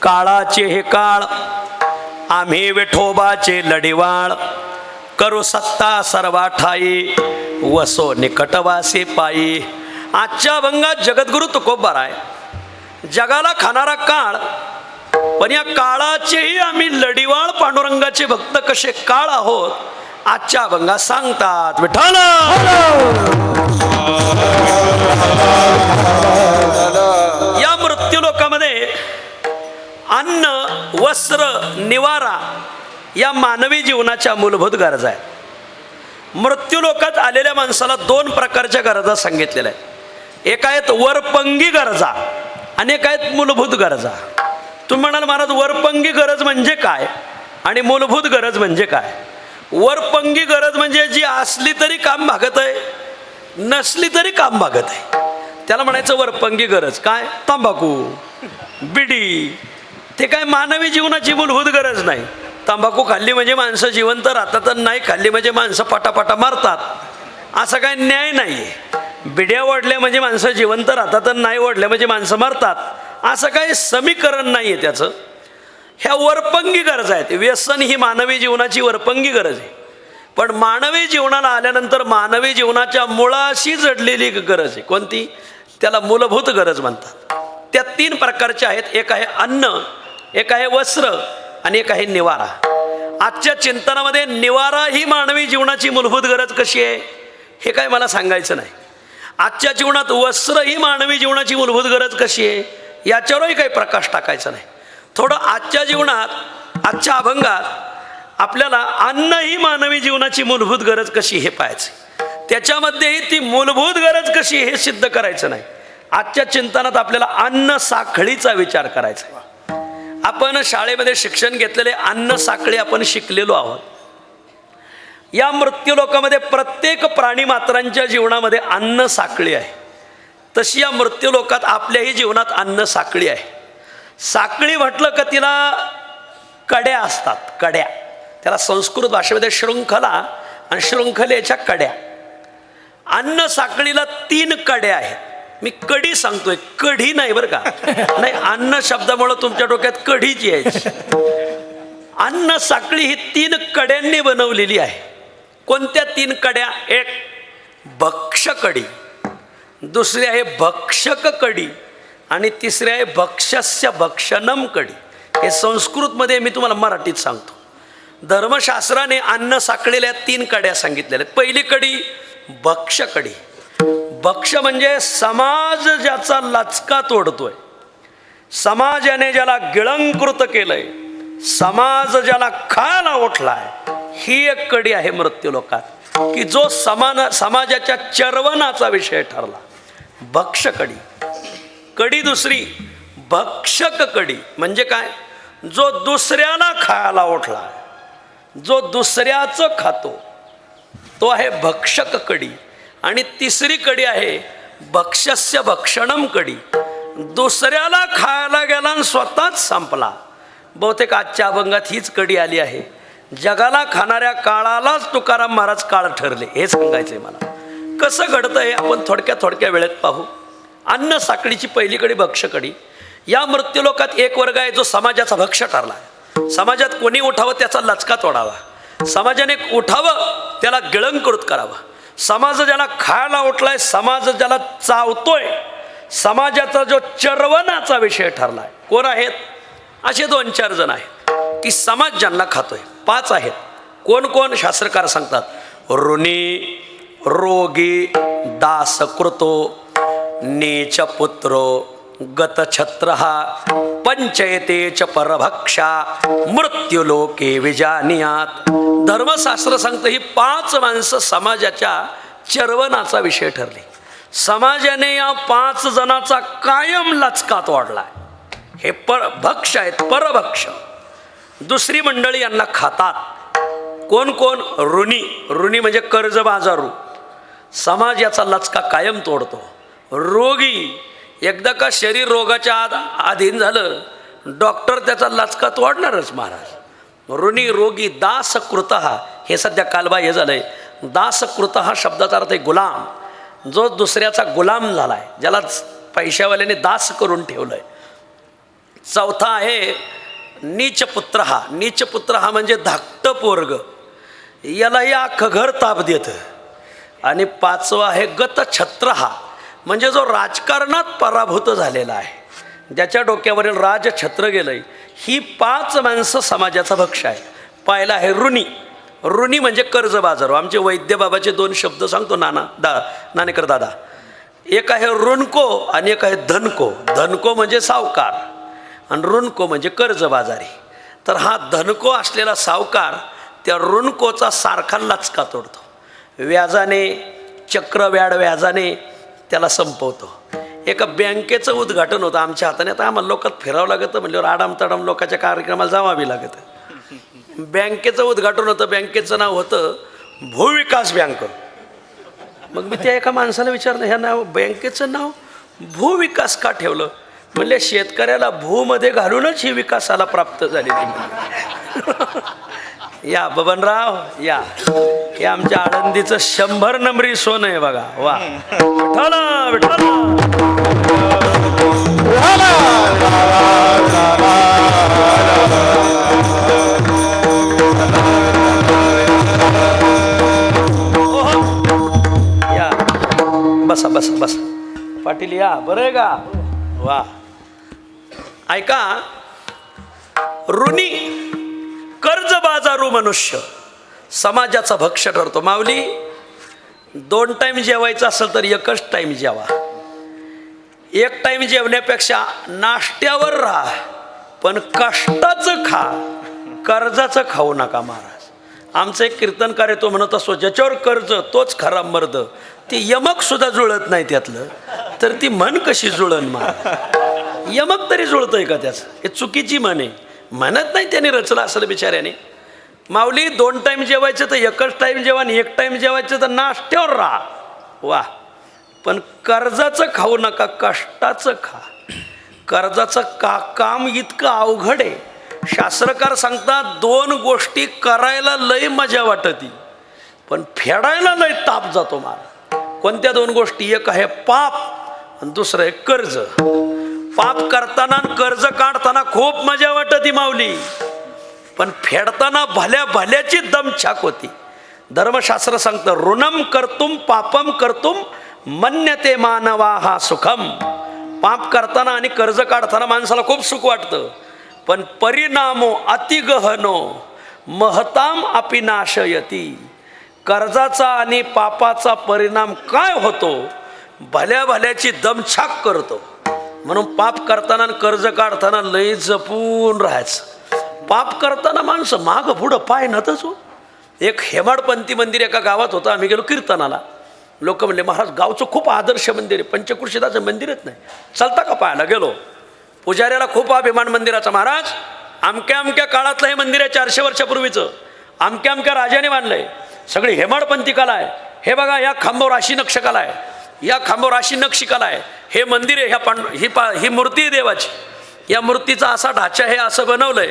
काळाचे हे काळ आम्ही विठोबाचे लढिवाळ करू सत्ता सर्वा ठाई वसो निकटवासी पायी। आजच्या अभंगात जगद्गुरु तुकोबार आहे। जगाला खाणारा काळ, पण या काळाचेही आम्ही लढिवाळ पांडुरंगाचे भक्त कसे काळ आहोत आजच्या अभंगात सांगतात। विठ्ठल या मृत्यू लोकामध्ये अन्न वस्त्र निवारा या मानवी जीवनाच्या मूलभूत गरजा आहेत। मृत्यू लोकात आलेल्या माणसाला दोन प्रकारच्या गरजा सांगितलेल्या आहेत। एक आहेत वरपंगी गरजा आणि एक आहेत मूलभूत गरजा। तुम्ही म्हणाल महाराज वरपंगी गरज म्हणजे काय आणि मूलभूत गरज म्हणजे काय? वरपंगी गरज म्हणजे जी असली तरी काम भागत आहे, नसली तरी काम भागत आहे, त्याला म्हणायचं वरपंगी गरज। काय? तंबाखू, बिडी, ते काय मानवी जीवनाची मूलभूत गरज नाही। तंबाखू खाल्ली म्हणजे माणसं जिवंत राहतात, नाही खाल्ली म्हणजे माणसं पटापटा मारतात, असा काय न्याय नाही आहे। बिड्या ओढल्या म्हणजे माणसं जिवंत राहतात, नाही ओढल्या म्हणजे माणसं मारतात, असं काही समीकरण नाही आहे त्याचं। ह्या वरपंगी गरज आहेत। व्यसन ही मानवी जीवनाची वरपंगी गरज आहे, पण मानवी जीवनाला आल्यानंतर मानवी जीवनाच्या मुळाशी जडलेली गरज आहे। कोणती? त्याला मूलभूत गरज म्हणतात। त्या तीन प्रकारच्या आहेत। एक आहे अन्न, एक आहे वस्त्र आणि एक आहे निवारा। आजच्या चिंतनामध्ये निवारा ही मानवी जीवनाची मूलभूत गरज कशी आहे हे काय मला सांगायचं नाही। आजच्या जीवनात वस्त्र ही मानवी जीवनाची मूलभूत गरज कशी आहे याच्यावरही काही प्रकाश टाकायचा नाही। थोडं आजच्या जीवनात, आजच्या अभंगात आपल्याला अन्न ही मानवी जीवनाची मूलभूत गरज कशी हे पाहायचं, त्याच्यामध्येही ती मूलभूत गरज कशी हे सिद्ध करायचं नाही। आजच्या चिंतनात आपल्याला अन्न साखळीचा विचार करायचा आहे। आपण शाळेमध्ये शिक्षण घेतलेले अन्न साखळी आपण शिकलेलो आहोत। या मृत्यू लोकामध्ये प्रत्येक प्राणी मात्रांच्या जीवनामध्ये अन्न साखळी आहे, तशी या मृत्यू लोकात आपल्याही जीवनात अन्न साखळी आहे। साखळी म्हटलं का तिला कड्या असतात, कड्या, त्याला संस्कृत भाषेमध्ये शृंखला आणि शृंखलेच्या कड्या। अन्न साखळीला तीन कड्या आहेत। मी कढी सांगतोय, कढी नाही बरं का, नाही, अन्न शब्दामुळे तुमच्या डोक्यात कढीची यायची। अन्न साखळी ही तीन कड्यांनी बनवलेली आहे। कोणत्या तीन कड्या? एक भक्षकडी, दुसरी आहे भक्षक कडी आणि तिसरी आहे भक्षस्य भक्षणम कडी। हे संस्कृतमध्ये मी तुम्हाला मराठीत सांगतो। धर्मशास्त्राने अन्न साखळीला तीन कड्या सांगितलेल्या आहेत। पहिली कडी भक्षकडी। भक्ष म्हणजे समाज ज्याचा लचका तोडतोय, समाजाने ज्याला गिळंकृत केलंय, समाज ज्याला खायला उठलाय, ही एक कडी आहे मृत्यू लोकात की जो समाजाच्या चरवणाचा विषय ठरला। भक्षकडी कडी। दुसरी भक्षक कडी म्हणजे काय? जो दुसऱ्याला खायला उठलाय, जो दुसऱ्याचं खातो, तो आहे भक्षक कडी। आणि तिसरी कडी आहे भक्षस्य भक्षणम कडी। दुसऱ्याला खायला गेला आणि स्वतःच संपला। बहुतेक आजच्या अभंगात हीच कडी आली आहे। जगाला खाणाऱ्या काळालाच तुकाराम महाराज काळ ठरले, हे सांगायचंय मला। कसं घडतं हे आपण थोडक्या वेळेत पाहू। अन्न साखळीची पहिली कडी भक्षकडी। या मृत्यू लोकात एक वर्ग आहे जो समाजाचा भक्ष ठरला आहे। समाजात कोणी उठावं त्याचा लचका तोडावा, समाजाने उठावं त्याला गिळंकृत करावं। समाज ज्याला खायला उठलाय, समाज ज्याला चावतोय, समाजाचा जो चरवणाचा विषय ठरलाय, कोण आहेत? असे 2-4 जण आहेत की समाज ज्यांना खातोय। 5 आहेत। कोण कोण? शास्त्रकार सांगतात, ऋणी, रोगी, दासकृतो, नीच पुत्रो, गतछत्र, पंचयतेच परभक्षा, मृत्युलोके विजानियात। धर्मशास्त्र सांगतं ही 5 माणसं समाजाच्या चरवणाचा विषय ठरली। समाजाने या 5 जणांचा कायम लचका तोडलाय। हे भक्ष आहेत, परभक्ष। दुसरी मंडळी यांना खातात। कोण कोण? ऋणी। ऋणी म्हणजे कर्ज बाजारू, समाज याचा लचका कायम तोडतो। रोगी, एकदा का शरीर रोगाच्या अधीन झालं, डॉक्टर त्याचा लचका तोडणारच महाराज। ऋणी, रोगी, दासकृत, हे सध्या कालबाह्य झालंय। दासकृत हा शब्दाचा अर्थ आहे गुलाम, जो दुसऱ्याचा गुलाम झालाय, ज्याला पैशावाल्याने दास करून ठेवलंय। चौथा आहे नीचपुत्र. हा नीचपुत्र हा म्हणजे धाकटं पोरग, यालाही अख्खं घर ताप देतं. आणि पाचवा आहे गतछत्र. हा म्हणजे जो राजकारणात पराभूत झालेला आहे, ज्याच्या डोक्यावरील राजछत्र गेलंय. ही 5 माणसं समाजाचा भक्ष आहे. पहिला आहे ऋणी. ऋणी म्हणजे कर्ज बाजारू. आमचे वैद्य बाबाचे 2 शब्द सांगतो नाणेकर दादा. एक आहे ऋणको आणि एक आहे धनको. धनको म्हणजे सावकार आणि ऋणको म्हणजे कर्ज बाजारी. तर हा धनको असलेला सावकार त्या ऋणकोचा सारखा लचका तोडतो. व्याजाने, चक्रव्याड व्याजाने त्याला संपवतो. एका बँकेचं उद्घाटन होतं आमच्या हाताने. आता आम्हाला लोकात फिरावं लागतं म्हणल्यावर आडामताडाम लोकांच्या कार्यक्रमाला जावावी लागतं. बँकेचं उद्घाटन होतं. बँकेचं नाव होतं भूविकास बँक. मग मी त्या एका माणसाला विचारलं, ह्या नाव बँकेचं नाव भूविकास का ठेवलं? म्हणले शेतकऱ्याला भूमध्ये घालूनच ही विकासाला प्राप्त झालेली. या बबनराव या, हे आमच्या आळंदीचं 100 नंबरी सोनं आहे बघा. वा विठ्ठला विठ्ठला. या बसा बसा बसा पाटील या. बरं आहे का? वा ऐका, ऋणी कर्ज बाजारू मनुष्य समाजाचा भक्ष ठरतो. माऊली 2 टाईम जेवायचं असेल तर एकच टाईम जेवा. 1 टाईम जेवण्यापेक्षा नाश्त्यावर राहा, पण कष्टाचं खा, कर्जाचं खाऊ नका महाराज. आमचं एक कीर्तनकार आहे, तो म्हणत असतो, ज्याच्यावर कर्ज तोच खरा मर्द. ती यमक सुद्धा जुळत नाही त्यातलं, तर ती मन कशी जुळन महाराज? यमक तरी जुळतंय का त्याचं? हे चुकीची मन आहे. म्हणत नाही त्याने रचलं असेल बिचाऱ्याने. माऊली 2 टाईम जेवायचं तर एकच टाईम जेवा, आणि 1 टाईम जेवायचं तर नाश्त्यावर राहा. वा, पण कर्जाचं खाऊ नका, कष्टाचं खा. कर्जाचं काम इतकं अवघड आहे. शास्त्रकार सांगतात 2 गोष्टी करायला लय मजा वाटती, पण फेडायला लय ताप जातो मला. कोणत्या 2 गोष्टी? एक आहे पाप आणि दुसरं आहे कर्ज. पाप करताना कर्ज काढताना खूप मजा वाटती माऊली, पण फेडताना भल्या भल्याची दमछाक होती. धर्मशास्त्र सांगतं ऋणम कर्तुम पापम कर्तुम मन्यते मानवा हा सुखम. पाप करताना आणि कर्ज काढताना माणसाला खूप सुख वाटतं, पण परिणामो अतिगहनो महताम अपि नाशयती. कर्जाचा आणि पापाचा परिणाम काय होतो? भल्या भल्याची दमछाक करतो. म्हणून पाप करताना आणि कर्ज काढताना लय जपून राहायचं. पाप करताना माणसं मागं पुढं पाय नतच हो. एक हेमाडपंथी मंदिर एका गावात होतं. आम्ही गेलो कीर्तनाला. लोक म्हणले, महाराज गावचं खूप आदर्श मंदिर आहे, पंचक्रोशीदाचं मंदिरच नाही, चालता का पाहायला? गेलो. पुजाऱ्याला खूप अभिमान मंदिराचा. महाराज अमक्या अमक्या काळातलं हे मंदिर आहे, 400 वर्षापूर्वीचं. अमक्या अमक्या राजाने बांधलंय. सगळी हेमाडपंथी कला आहे. हे बघा, या खांबावर अशी नक्षकला आहे, या खांबावर अशी नक्षीकला आहे. हे मंदिर आहे, ही मूर्ती आहे देवाची. या मूर्तीचा असा ढाचा आहे, असं बनवलंय.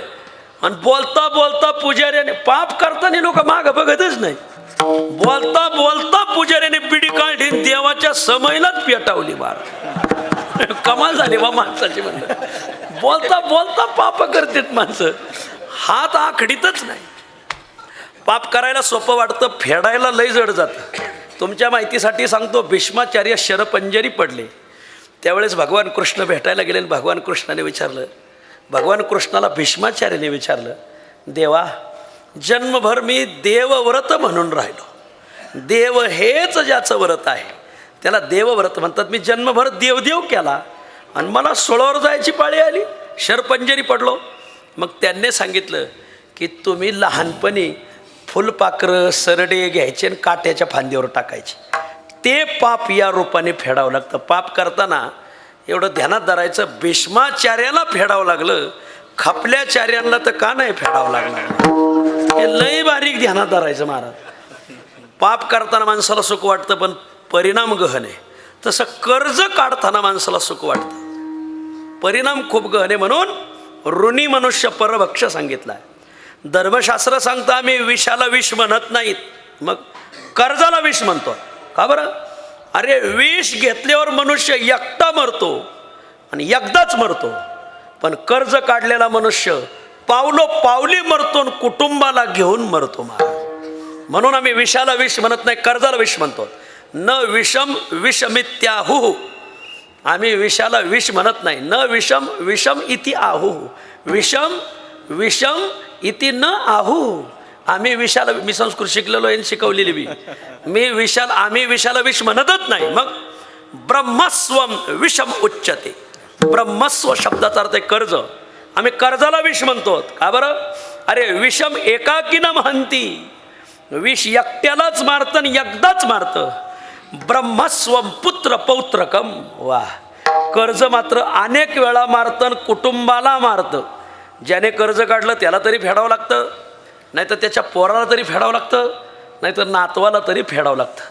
आणि बोलता बोलता पुजाऱ्याने, पाप करताना लोक मागं बघतच नाही, बोलता बोलता पुजाऱ्याने पिढी काढली, देवाच्या समयलाच पेटावली. महाराज कमाल झाली बा माणसाची. म्हणलं बोलता बोलता पाप करतात माणसं, हात आखडीतच नाही. पाप करायला सोपं वाटतं, फेडायला लय जड जातं. तुमच्या माहितीसाठी सांगतो, भीष्माचार्य शरपंजरी पडले. त्यावेळेस भगवान कृष्ण भेटायला गेले. भगवान कृष्णाने विचारलं, भगवान कृष्णाला भीष्माचार्याने विचारलं, देवा जन्मभर मी देवव्रत म्हणून राहिलो. देव हेच ज्याचं व्रत आहे त्याला देवव्रत म्हणतात. मी जन्मभर देवदेव केला आणि मला 16वर जायची पाळी आली, शरपंजरी पडलो. मग त्यांनी सांगितलं की तुम्ही लहानपणी फुलपाखरं सरडे घ्यायचे आणि काट्याच्या फांदीवर टाकायचे. ते पाप या रूपाने फेडावं लागतं. पाप करताना एवढं ध्यानात धरायचं, भीष्माचार्याला फेडावं लागलं, खपल्याचार्यांना तर का नाही फेडावं लागलं? हे लय बारीक ध्यानात धरायचं महाराज. पाप करताना माणसाला सुख वाटतं, पण परिणाम गहन आहे. तसं कर्ज काढताना माणसाला सुख वाटतं, परिणाम खूप गहन आहे. म्हणून ऋणी मनुष्य परभक्ष सांगितला आहे. धर्मशास्त्र सांगतं आम्ही विषाला विष म्हणत नाहीत, मग कर्जाला विष म्हणतो. का बरं? अरे विष घेतल्यावर मनुष्य एकटा मरतो आणि एकदाच मरतो. पण कर्ज काढलेला मनुष्य पावलो पावली मरतो आणि कुटुंबाला घेऊन मरतो महाराज. म्हणून आम्ही विषाला विष म्हणत नाही, कर्जाला विष म्हणतो. न विषम विषमित्याहु, आम्ही विषाला विष म्हणत नाही. न विषम विषम इति आहु, विषम विषम इति न आहु. आम्ही विषाला, मी संस्कृत शिकलेलो आहे, शिकवलेली आम्ही विषाला विष म्हणतच नाही. मग ब्रह्मस्वम विषम उच्चते, ब्रह्मस्व शब्दाचा अर्थ आहे कर्ज. आम्ही कर्जाला विष म्हणतो. का बरं? अरे विषम एकाकीनं महंती, विष एकट्यालाच मारतं आणि एकदाच मारतं. ब्रह्मस्वम पुत्र पौत्रकम. वा, कर्ज मात्र अनेक वेळा मारतं, कुटुंबाला मारतं. ज्याने कर्ज काढलं त्याला तरी फेडावं लागतं, नाहीतर त्याच्या पोराला तरी फेडावं लागतं, नाहीतर नातवाला तरी फेडावं लागतं.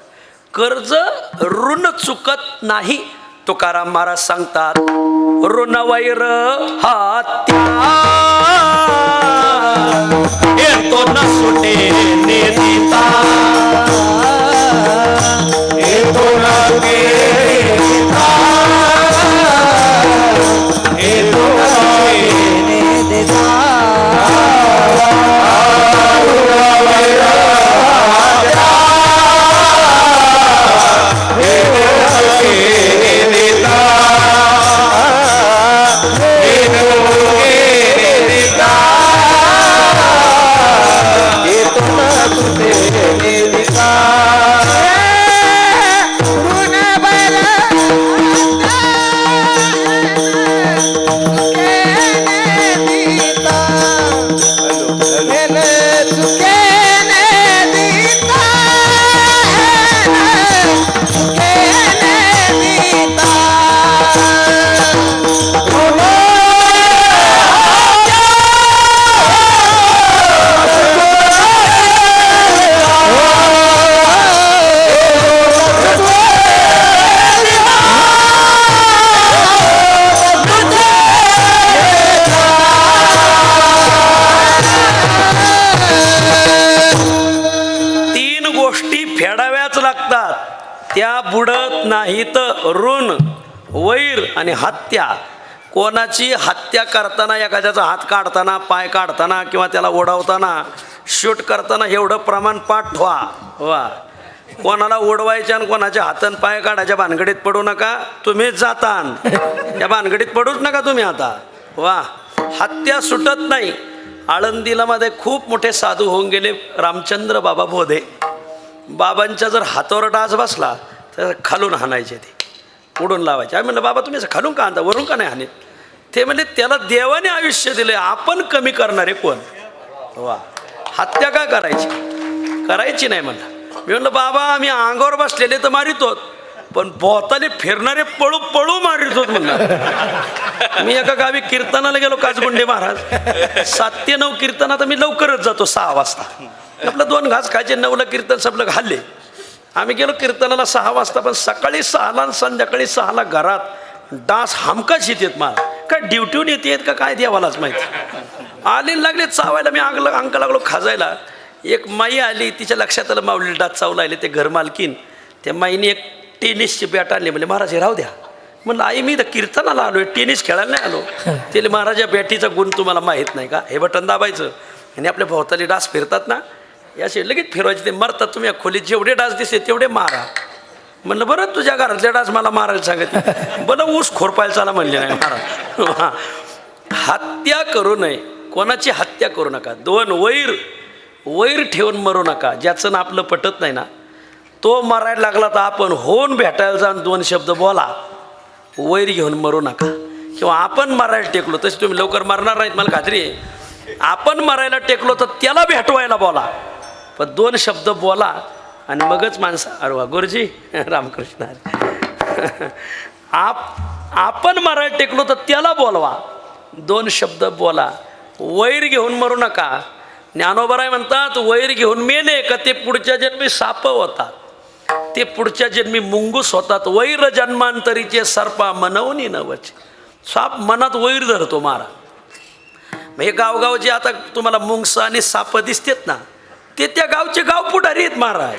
कर्ज ऋण चुकत नाही. तुकाराम महाराज सांगतात, ऋण वैर हात्या येतो न सुटे नेता, येतो न गेता, येतो न नेता. त्या बुडत नाहीत ऋण, वैर आणि हत्या. कोणाची हत्या करताना, एखाद्याचा हात काढताना, पाय काढताना किंवा त्याला ओढवताना, शूट करताना एवढं प्रमाण पाठ ठेवा. वा, कोणाला ओढवायच्या आणि कोणाच्या हातान पाय काढायच्या भानगडीत पडू नका. तुम्हीच जातान या भानगडीत पडूच नका तुम्ही आता. वा, हत्या सुटत नाही. आळंदीला मध्ये खूप मोठे साधू होऊन गेले, रामचंद्र बाबा बोधे. बाबांच्या जर हातावर डास बसला तर खालून हाणायचे, ते उडून लावायचे. आम्ही म्हणलं बाबा तुम्ही असं खालून का आणता, वरून का नाही हाणत? ते म्हणजे त्याला देवाने आयुष्य दिले, आपण कमी करणारे कोण? वा, हत्या का करायची नाही म्हणलं. मी म्हणलं बाबा आम्ही अंगावर बसलेले तर मारितो, पण भोवताली फिरणारे पळू पळू मारितो म्हणलं. मी एका गावी कीर्तनाला गेलो, काचगुंडे महाराज. 7 ते 9 कीर्तन. आता मी लवकरच जातो, 6 वाजता. आपलं 2 घास खायचे, 9ला कीर्तन सगळं हल्ले. आम्ही गेलो कीर्तनाला 6 वाजता, पण सकाळी 6ला आणि संध्याकाळी 6ला घरात डास हमकाच येतात. मला काय ड्युटीहून येतात का काय देवालाच माहिती. आले लागले चावायला, मी अंक लागलो खाजायला. एक माई आली, तिच्या लक्षात आलं माऊली डास चावला आले. ते घर मालकीन त्या माईने एक टेनिसची बॅट आणली. म्हणजे महाराज हे राहू द्या. म्हणलं आई मी तर कीर्तनाला आलो आहे, टेनिस खेळायला नाही आलो. त्याला महाराज या बॅटीचा गुण तुम्हाला माहीत नाही का? हे बटन दाबायचं आणि आपल्या भोवताली डास फिरतात ना, याचे लगेच फिरवायचे, ते मरतात. तुम्ही या खोलीत जेवढे डास दिसते तेवढे मारा. म्हणलं बरं तुझ्या घरातले डास मला मारायला सांगते. बरं ऊस खोरपायला चाला म्हणले नाही महाराज. हत्या करू नये, कोणाची हत्या करू नका. 2 वैर ठेवून मरू नका. ज्याचं ना आपलं पटत नाही ना, तो मरायला लागला तर आपण होऊन भेटायला जाऊन 2 शब्द बोला. वैर घेऊन मरू नका. किंवा आपण मरायला टेकलो तसे तुम्ही लवकर मरणार नाहीत, मला खात्री आहे. आपण मरायला टेकलो तर त्याला भेटवायला बोला, पण 2 शब्द बोला आणि मगच माणसं. अरे वा गुरुजी रामकृष्ण. आपण मरायला टेकलो तर त्याला बोलवा, 2 शब्द बोला. वैर घेऊन मरू नका. ज्ञानोबराय म्हणतात वैर घेऊन मेले का ते पुढच्या जन्मी साप होतात, ते पुढच्या जन्मी मुंगूस होतात. वैर जन्मांतरीचे सर्पा मनवनी नवचे. साप मनात वैर धरतो मारा. मग हे गावगावचे आता तुम्हाला मुंगस आणि साप दिसतेत ना, ते त्या गावचे गाव पुढारी आहेत महाराज.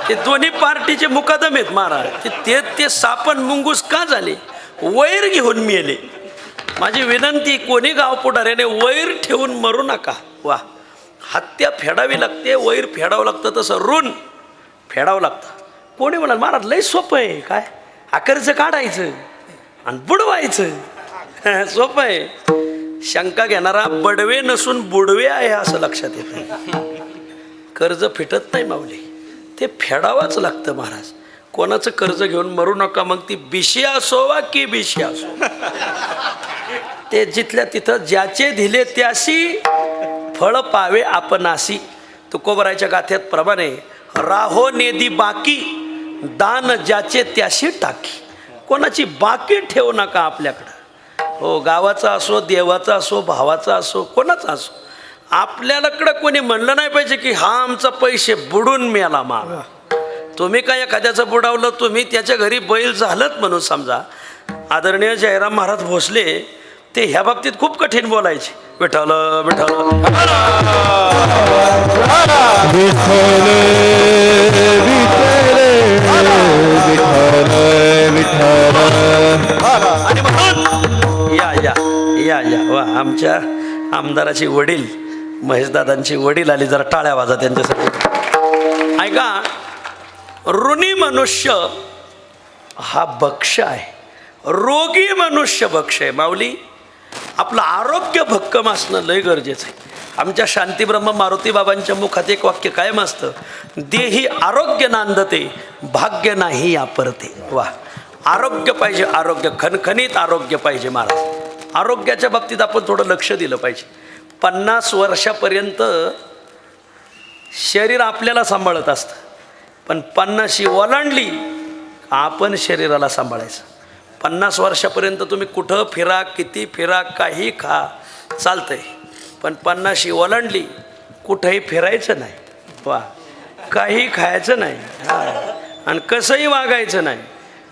ते दोन्ही पार्टीचे मुकादम आहेत महाराज. ते सापण मुंगूस का झाले? वैर घेऊन मेले. माझी विनंती, कोणी गाव पुढाऱ्याने वैर ठेवून मरू नका. वा, हत्या फेडावी लागते, वैर फेडावं लागतं, तसं ऋण फेडावं लागतं. कोणी म्हणाल महाराज लय सोपं आहे, काय कर्ज काढायचं आणि बुडवायचं सोपं आहे. शंका घेणारा बडवे नसून बुडवे आहे असं लक्षात येतं. कर्ज फिटत नाही माऊली, ते फेडावंच लागतं महाराज. कोणाचं कर्ज घेऊन मरू नका. मग ती बिशी असो वा की बिशी असो, ते जिथल्या तिथं ज्याचे दिले त्याशी फळ पावे आपणासी. तुकोबरायच्या गाथ्यात प्रमाणे राहो नेदी बाकी, दान ज्याचे त्याशी टाकी. कोणाची बाकी ठेवू नका आपल्याकडं. हो, गावाचा असो, देवाचा असो, भावाचा असो, कोणाचा असो, आपल्याकडं कोणी म्हणलं नाही पाहिजे की हा आमचा पैसे बुडून मिळाला माग. तुम्ही काय एखाद्याचं बुडावलं, तुम्ही त्याच्या घरी बैल झालत म्हणून समजा. आदरणीय जयराम महाराज भोसले ते ह्या बाबतीत खूप कठीण बोलायचे. विठ्ठल विठ्ठल आणि म्हणून या या या या वा, आमच्या आमदाराची वडील, महेशदादांची वडील आली, जरा टाळ्या वाजा त्यांच्यासाठी. ऐका, ऋणी मनुष्य हा भक्ष आहे, रोगी मनुष्य भक्ष आहे. माऊली, आपलं आरोग्य भक्कम असणं लय गरजेचं आहे. आमच्या शांतीब्रह्म मारुती बाबांच्या मुखात एक वाक्य कायम असतं, देही आरोग्य नांदते, भाग्य नाही आपरते. वा, आरोग्य पाहिजे, आरोग्य, खणखणीत आरोग्य पाहिजे महाराज. आरोग्याच्या बाबतीत आपण थोडं लक्ष दिलं पाहिजे. 50 वर्षापर्यंत शरीर आपल्याला सांभाळत असतं, पण 50शी ओलांडली आपण शरीराला सांभाळायचं. 50 वर्षापर्यंत तुम्ही कुठं फिरा, किती फिरा, काही खा, चालतंय. पण 50शी ओलांडली कुठंही फिरायचं नाही. वा, काही खायचं नाही, आणि कसंही वागायचं नाही.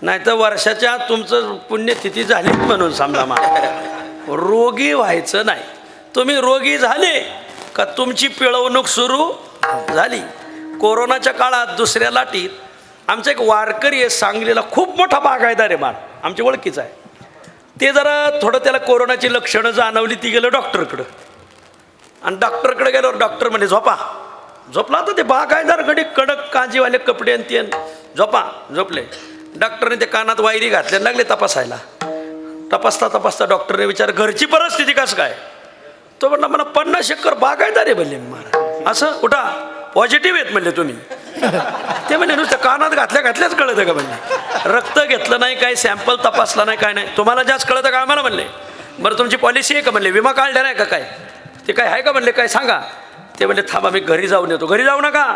नाहीतर वर्षाच्या तुमचं पुण्यतिथी झाली म्हणून समजा. मला रोगी व्हायचं नाही. तुम्ही रोगी झाले का तुमची पिळवणूक सुरू झाली. कोरोनाच्या काळात दुसऱ्या लाटीत आमचा एक वारकरी आहे सांगलीला, खूप मोठा बागायदार आहे मान, आमच्या ओळखीचा आहे. ते जरा थोडं त्याला कोरोनाची लक्षणं जाणवली, ती गेलं डॉक्टरकडं. आणि डॉक्टरकडे गेल्यावर डॉक्टर म्हणजे झोपा. झोपला तर ते बागायदारकडे कडक काजीवाले कपडे आणि ते झोपा. झोपले. डॉक्टरने ते कानात वायरी घातल्या, लागले तपासायला. तपासता तपासता डॉक्टरने विचार, घरची परिस्थिती कसं काय? तो म्हणला, मला 50 एकर बागायदार आहे म्हणले. महाराज असं उठा, पॉझिटिव्ह आहेत म्हणले तुम्ही. ते म्हणजे नुसतं कानात घातल्याच कळतं का म्हणले. रक्त घेतलं नाही, काही सॅम्पल तपासला नाही, काय नाही. तुम्हाला जास्त कळतं का आम्हाला म्हणले. बरं तुमची पॉलिसी आहे का म्हणले, विमा काढला नाही का काय, ते काय आहे का म्हणले, काय सांगा. ते म्हणले थांबा मी घरी जाऊन येतो. घरी जाऊ नका,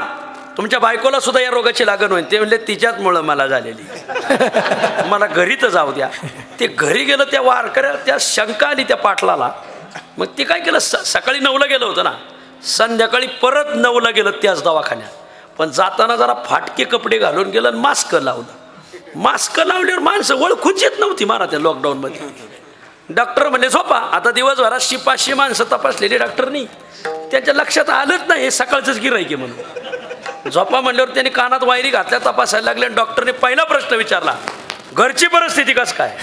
तुमच्या बायकोला सुद्धा या रोगाची लागण होईल. ते म्हणले तिच्याचमुळं मला झालेली, मला घरी तर जाऊ द्या. ते घरी गेलं, त्या वारकऱ्या त्या शंका आली त्या पाटलाला. मग ते काय केलं, सकाळी 9ला गेलं होतं ना, संध्याकाळी परत 9ला गेलं त्याच दवाखान्यात. पण जाताना जरा फाटके कपडे घालून गेलं आणि मास्क लावलं. मास्क लावल्यावर माणसं ओळखूच येत नव्हती मारा त्या लॉकडाऊनमध्ये. डॉक्टर म्हणले झोपा. आता दिवसभरात 500 माणसं तपासलेली डॉक्टरनी, त्यांच्या लक्षात आलंच नाही हे सकाळचंच गिऱ्हाईक आहे म्हणून. झोपा म्हणल्यावर त्यांनी कानात वायरी घातल्या, तपासायला लागले. आणि डॉक्टरने पहिला प्रश्न विचारला, घरची परिस्थिती कसं काय?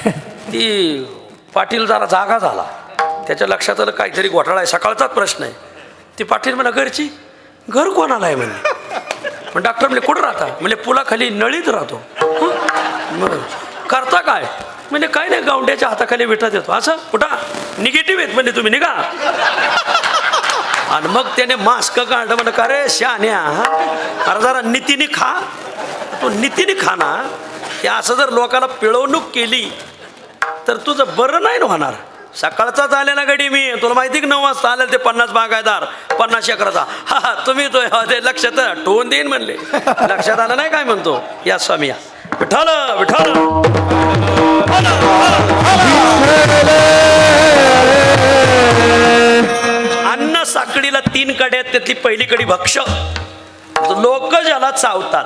ती पाटील जरा जागा झाला, त्याच्या लक्षात आलं काहीतरी घोटाळा आहे, सकाळचाच प्रश्न आहे. ती पाटील म्हणा, घरची? घर कोणाला आहे म्हणले. पण डॉक्टर म्हणले कुठं राहता? म्हणजे पुलाखाली नळीत राहतो. करता काय? म्हणजे काय नाही, गावंड्याच्या हाताखाली विटा देतो. असं कुठं निगेटिव्ह आहेत म्हणजे तुम्ही निघा. आणि मग त्याने मास्क काढलं. म्हणलं का रे शहाण्या, अरे जरा नीतीने खा. तू नीतीने खा ना. हे असं जर लोकाला पिळवणूक केली तर तुझं बरं नाही होणार. सकाळचाच आलेला गडी मी, तुला माहिती की 9 वाजता आलेलं ते 50 बागायदार 50 एकराचा. हा तुम्ही तो ते लक्षात ठेवून देईन म्हणले. लक्षात आलं नाही काय म्हणतो. या स्वामी या. विठ्ठल विठ्ठल. अन्न साखळीला 3 कड्या आहेत, त्यातली पहिली कडी भक्ष. लोक ज्याला चावतात,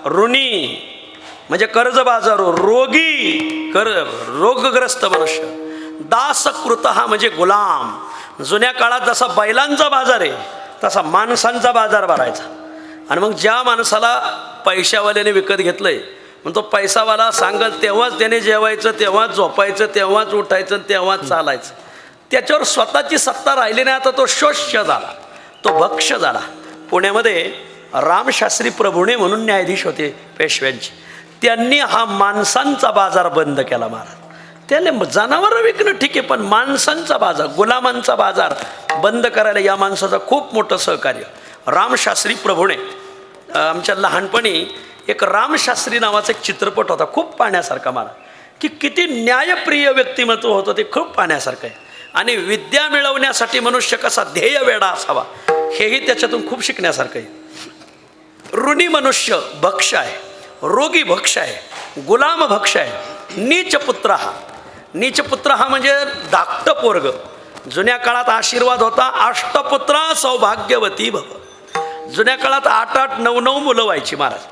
ऋणी म्हणजे कर्जबाजारो, रोगी रोगग्रस्त मनुष्य, दासकृत हा म्हणजे गुलाम. जुन्या काळात जसा बैलांचा बाजार आहे तसा माणसांचा बाजार भरायचा. आणि मग ज्या माणसाला पैशावाल्याने विकत घेतलंय मग तो पैसावाला सांगत तेव्हाच त्याने जेवायचं, तेव्हाच झोपायचं, तेव्हाच उठायचं, तेव्हाच चालायचं. त्याच्यावर स्वतःची सत्ता राहिली नाही. आता तो शोष्य झाला, तो भक्ष झाला. पुण्यामध्ये रामशास्त्री प्रभुणे म्हणून न्यायाधीश होते पेशव्यांचे. त्यांनी हा माणसांचा बाजार बंद केला महाराज. त्याने जनावरं विकणं ठीक आहे, पण माणसांचा बाजार, गुलामांचा बाजार बंद करायला या माणसाचं खूप मोठं सहकार्य. रामशास्त्री प्रभुणे. आमच्या लहानपणी एक रामशास्त्री नावाचा एक चित्रपट होता, खूप पाहण्यासारखा मला, की किती न्यायप्रिय व्यक्तिमत्व होतं ते, खूप पाहण्यासारखं आहे. आणि विद्या मिळवण्यासाठी मनुष्य कसा ध्येय वेडा असावा हेही त्याच्यातून खूप शिकण्यासारखं आहे. ऋणी मनुष्य भक्ष आहे, रोगी भक्ष आहे, गुलाम भक्ष आहे. नीचपुत्र हा, नीचपुत्र हा म्हणजे धाकटं पोरग. जुन्या काळात आशीर्वाद होता, अष्टपुत्रा सौभाग्यवती भव. जुन्या काळात 8-8, 9-9 मुलं व्हायची महाराज.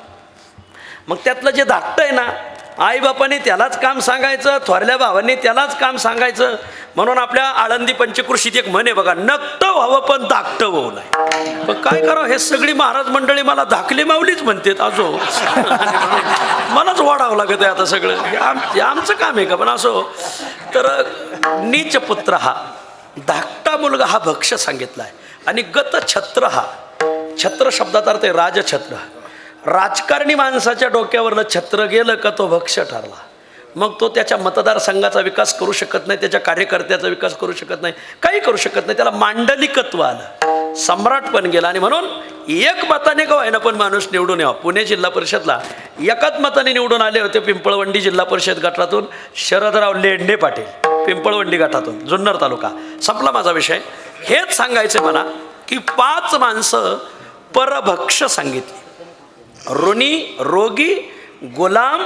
मग त्यातलं जे धाकटं आहे ना, आईबापाने त्यालाच काम सांगायचं, थोरल्या भावांनी त्यालाच काम सांगायचं. म्हणून आपल्या आळंदी पंचकृषीत एक म्हण आहे बघा, नकटं व्हावं पण धाकटं होऊ नये. पण काय करावं, हे सगळी महाराज मंडळी मला धाकली माऊलीच म्हणतात. असो, मलाच वाढावं लागत आहे आता सगळं. हे आमचं काम आहे का? पण असो. तर नीच पुत्र हा, धाकटा मुलगा हा भक्ष सांगितला आहे. आणि गत छत्र हा, छत्र शब्दाचा अर्थ आहे राजछत्र. राजकारणी माणसाच्या डोक्यावरलं छत्र गेलं का तो भक्ष ठरला. मग तो त्याच्या मतदारसंघाचा विकास करू शकत नाही, त्याच्या कार्यकर्त्याचा विकास करू शकत नाही, काही करू शकत नाही. त्याला मांडलिकत्व आलं, सम्राट पण गेला. आणि म्हणून एक मताने का व्हायना पण माणूस निवडून यावा. पुणे जिल्हा परिषदला एकाच मताने निवडून आले होते पिंपळवंडी जिल्हा परिषद गटातून शरदराव लेंडे पाटील, पिंपळवंडी गटातून, जुन्नर तालुका. संपला माझा विषय. हेच सांगायचं मला की 5 माणसं परभक्ष सांगितली. ऋणी, रोगी, गुलाम,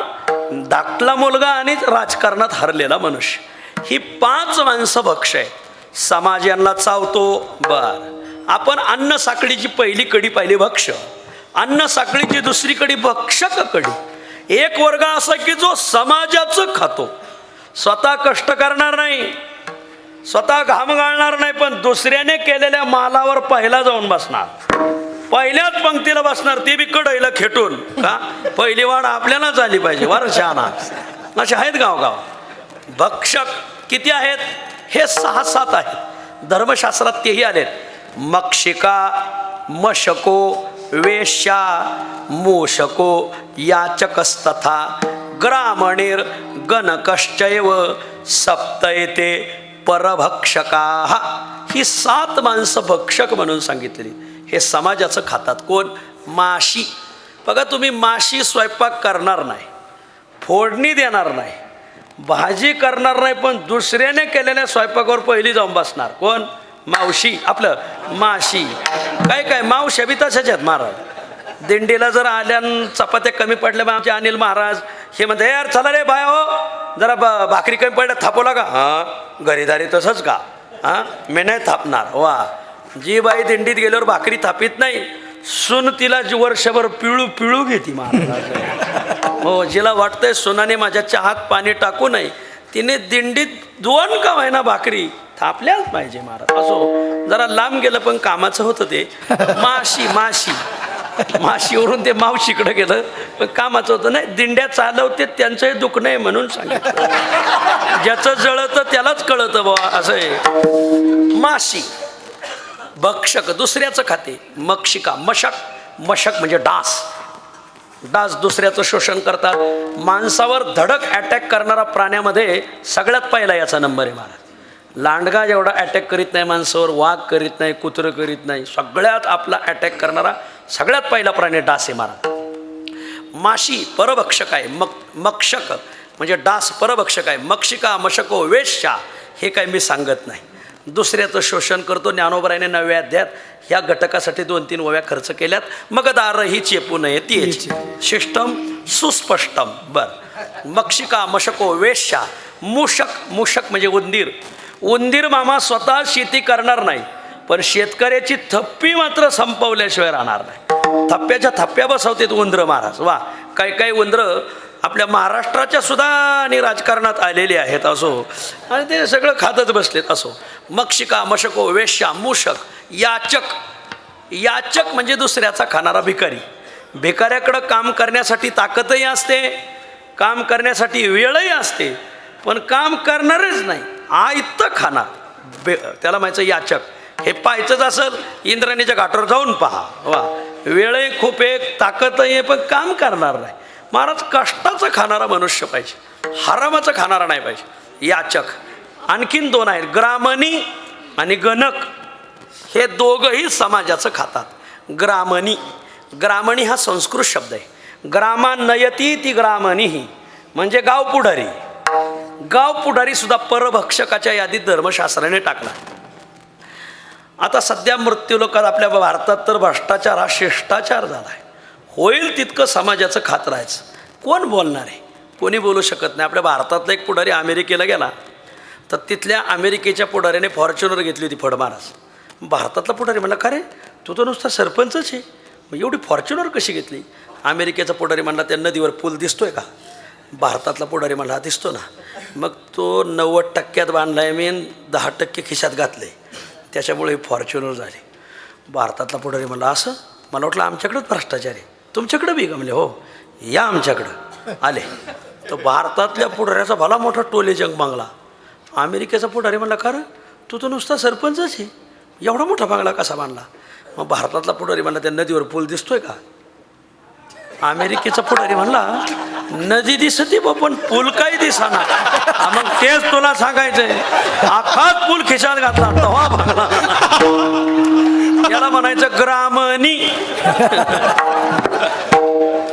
धाकला मुलगा आणि राजकारणात हरलेला मनुष्य, ही 5 माणसं भक्ष आहे. समाज यांना चावतो. बर, आपण अन्न साखळीची पहिली कडी पाहिली भक्ष, अन्न साखळीची दुसरी कडी भक्षक कडी. एक वर्ग असा की जो समाजाचं खातो, स्वतः कष्ट करणार नाही, स्वतः घाम गाळणार नाही, पण दुसऱ्याने केलेल्या मालावर पहिला जाऊन बसणार, पहिल्याच पंक्तीला बसणार, ते बी कढईला खेटून. का? पहिली वाढ आपल्यालाच आली पाहिजे वर्षाना. असे आहेत गावगाव भक्षक. किती आहेत? हे 6-7 आहेत. धर्मशास्त्रात तेही आलेत. मक्षिका, मशको, वेश्या, मूषको, याचकस्तथा, ग्रामणीर, गणकश्चैव सप्तयते परभक्षका. ही 7 माणसं भक्षक म्हणून सांगितलेली. हे समाजाचं खातात. कोण? माशी. बघा, तुम्ही माशी स्वयंपाक करणार नाही, फोडणी देणार नाही, भाजी करणार नाही, पण दुसऱ्याने केलेल्या स्वयंपाकावर पहिली जाऊन बसणार. कोण? मावशी. आपलं माशी. काय काय मावश्या बी तशाच आहेत महाराज. दिंडीला जर आल्यान चपात्या कमी पडल्या, मग आमचे अनिल महाराज हे म्हणते, यार चला रे बाय, हो जरा भाकरी कमी पडल्या थापवला का? हां. घरीदारी तसंच का? हां, मी नाही थापणार. वा. जी बाई दिंडीत गेल्यावर भाकरी थापीत नाही, सून तिला वर्षभर पिळू घेते महाराज. हो, जिला वाटतंय सुनाने माझ्या चहात पाणी टाकू नये, तिने दिंडीत 2 का व्हायना भाकरी थापल्याच पाहिजे महाराज. असो, जरा लांब गेलं पण कामाचं होतं ते. माशीवरून ते मावशीकडे गेलं पण कामाचं होतं. नाही, दिंड्या चालवते त्यांचंही दुखणं आहे म्हणून सांगितलं. ज्याचं जळतं त्यालाच कळतं बुवा, असं आहे. माशी भक्षक, दुसऱ्याचं खाते. मक्षिका, मशक म्हणजे डास दुसऱ्याचं शोषण करतात. माणसावर धडक अटॅक करणारा प्राण्यामध्ये सगळ्यात पहिला याचा नंबर आहे महाराज. लांडगा जेवढा अटॅक करीत नाही माणसावर, वाघ करीत नाही, कुत्रं करीत नाही, सगळ्यात आपला अटॅक करणारा सगळ्यात पहिला प्राणी डास आहे महाराज. माशी परभक्षक आहे. मक्षक म्हणजे डास परभक्षक आहे. मक्षिका, मशको, वेश्या हे काय मी सांगत नाही. दुसऱ्याचं शोषण करतो. ज्ञानोबरायाने 9व्या अध्यायात ह्या घटकासाठी 2-3 ओव्या खर्च केल्यात. मग दार ही चेपू नये ती शिष्टम सुस्पष्टम. बर, मक्षिका, मशको, वेश्या. मूषक म्हणजे उंदीर मामा स्वतः शेती करणार नाही, पण शेतकऱ्याची थप्पी मात्र संपवल्याशिवाय राहणार नाही. थप्प्याच्या थप्प्या बसवतात उंदरं महाराज. वा. काही उंदरं आपल्या महाराष्ट्राच्या सुद्धा आणि राजकारणात आलेले आहेत. असो, आणि ते सगळं खातच बसलेत. असो, मक्षिका, मशको, वेश्या, मूषक, याचक म्हणजे दुसऱ्याचा खाणारा भिकारी. भिकाऱ्याकडं काम करण्यासाठी ताकदही असते, काम करण्यासाठी वेळही असते, पण काम करणारच नाही, आयतं खाणार. त्याला म्हणायचं याचक. हे पाहायचंच असेल इंद्राणीच्या घाटावर जाऊन पहा. वा, वेळही खूप आहे, ताकदही आहे, पण काम करणार नाही. महाराज कष्टाचं खाणारा मनुष्य पाहिजे, हरामाचं खाणारा नाही पाहिजे. याचक. आणखीन दोन आहेत, ग्रामणी आणि गणक. हे दोघंही समाजाचं खातात. ग्रामणी, ग्रामणी हा संस्कृत शब्द आहे. ग्रामा नयती ती ग्रामणी म्हणजे गाव पुढारी. गाव पुढारी सुद्धा परभक्षकाच्या यादीत धर्मशास्त्राने टाकला. आता सध्या मृत्यूलोकात आपल्या भारतात तर भ्रष्टाचार हा शिष्टाचार झाला आहे. होईल तितकं समाजाचं खात राहायचं. कोण बोलणार आहे? कोणी बोलू शकत नाही. आपल्या भारतातला एक पुढारी अमेरिकेला गेला तर तिथल्या अमेरिकेच्या पुढाऱ्याने फॉर्च्युनर घेतली होती फडमारास. भारतातला पुढारी म्हणला, का रे तू तर नुसता सरपंचच आहे, मग एवढी फॉर्च्युनर कशी घेतली? अमेरिकेचा पुढारी म्हणला, त्या नदीवर पूल दिसतोय का? भारतातला पुढारी म्हणला, दिसतो ना. मग तो 90% बांधला आहे मी, 10% खिशात घातलं आहे, त्याच्यामुळे फॉर्च्युनर झाली. भारतातला पुढारी म्हणला, असं? मला वाटलं आमच्याकडंच भ्रष्टाचार आहे, तुमच्याकडं बी? म्हणले, हो या आमच्याकडं. आले तर भारतातल्या पुढाऱ्याचा भला मोठा टोले जंग बांगला. अमेरिकेचा पुढारी म्हणला, का रे तू तर नुसता सरपंचच आहे, एवढा मोठा बांगला कसा बांधला? मग भारतातला पुढारी म्हणला, त्या नदीवर पूल दिसतोय का? अमेरिकेचा पुढारी म्हणला, नदी दिसते पण पूल काही दिसाना. मग तेच तुला सांगायचंय, अख्खाच पूल खिशात घातला तवा बांगला. याला म्हणायचं ग्रामणी.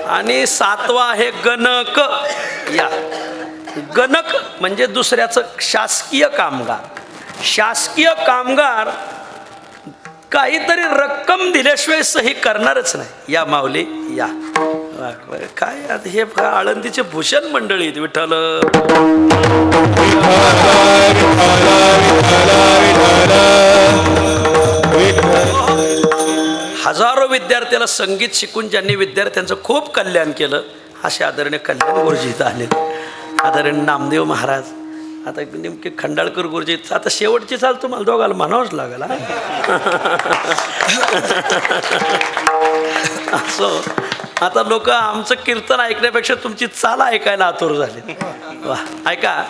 आणि 7वा आहे गणक. या गणक म्हणजे दुसऱ्याचं शासकीय कामगार. शासकीय कामगार काहीतरी रक्कम दिल्याशिवाय सही करणारच नाही. या माऊली या. काय आता हे आळंदीचे भूषण मंडळी विठ्ठल. हजारो विद्यार्थ्याला संगीत शिकून ज्यांनी विद्यार्थ्यांचं खूप कल्याण केलं असे आदरणीय कल्याण गुरुजी इथं आले. आदरणीय नामदेव महाराज, आता नेमके खंडाळकर गुरुजी. आता शेवटची चाल तुम्हाला दोघाला म्हणावंच लागेल. असो, आता लोक आमचं कीर्तन ऐकण्यापेक्षा तुमची चाल ऐकायला आतुर झाली. वा, ऐका,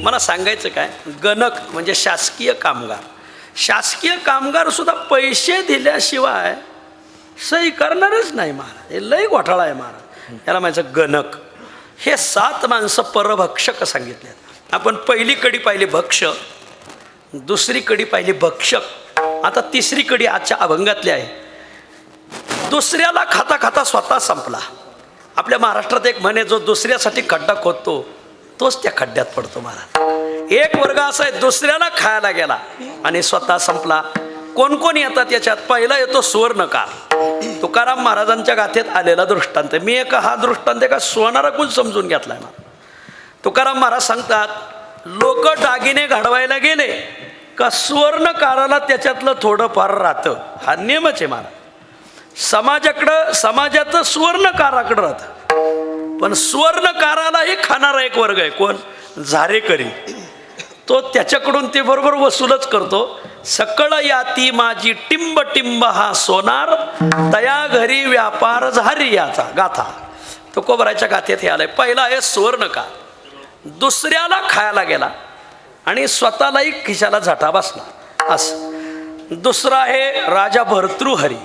मला सांगायचं काय, गणक म्हणजे शासकीय कामगार. शासकीय कामगार सुद्धा पैसे दिल्याशिवाय सही करणारच नाही महाराज. हे लई घोटाळा आहे महाराज. याला म्हणायचं गणक. हे 7 माणसं परभक्षक सांगितले. आपण पहिली कडी पाहिली भक्ष, दुसरी कडी पाहिली भक्षक, आता तिसरी कडी आजच्या अभंगातली आहे. दुसऱ्याला खाता खाता स्वतः संपला. आपल्या महाराष्ट्रात एक म्हणे, जो दुसऱ्यासाठी खड्डा खोदतो तोच त्या खड्ड्यात पडतो महाराज. एक वर्ग असा आहे, दुसऱ्याला खायला गेला आणि स्वतः संपला. कोण कोण येतात याच्यात? पहिला येतो सुवर्णकार. तुकाराम महाराजांच्या गाथेत आलेला दृष्टांत. मी हा दृष्टांत का सोनाराकून समजून घेतलाय ना. तुकाराम महाराज सांगतात, लोक दागिने घडवायला गेले का सुवर्णकाराला त्याच्यातलं थोडंफार राहतं. हा नियमच आहे महाराज. समाजाचं सुवर्णकाराकडं राहतं, पण सुवर्णकारालाही खाणारा एक वर्ग आहे. कोण? झारेकरी. तो त्याच्याकडून ते बरोबर वसूलच करतो. सकळ याती माझी टिंब टिंब हा सोनार, तया घरी व्यापार झारी याचा. गाथा तुकोबराच्या गाथेत हे आलंय. पहिला आहे सुवर्णकार, दुसऱ्याला खायला गेला आणि स्वतःलाही खिशाला झटा बसला असं. दुसरा आहे राजा भर्तृहरी.